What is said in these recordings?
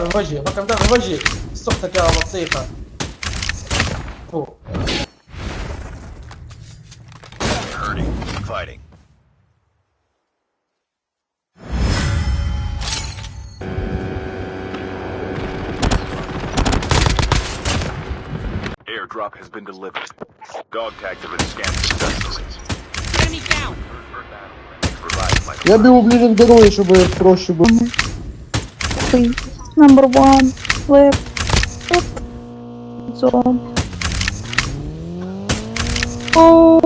من وجهي بكر، من وجهي سختك يا بطيخه. فوق. Fighting. Airdrop has been delivered. Dog tags have been scanned successfully. Enemy down. Revive my Я бігу ближче до дороги, щоб проще було. Number one, left, zone. Oh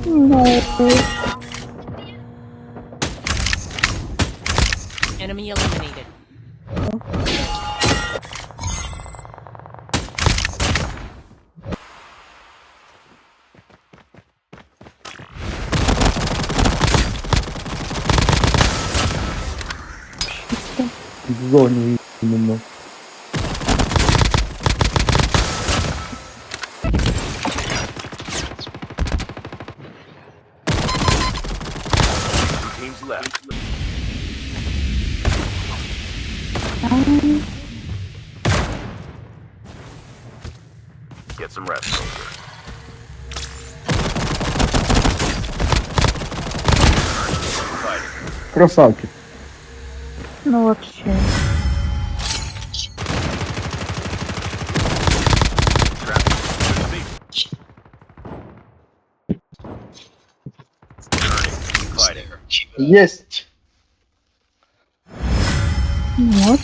no. Enemy eliminated. В зоні іменно. teams left. Get some rest, soldier. Fighting. Красавки. Ну вообще. Trap. Fighting. Єсть. Вот.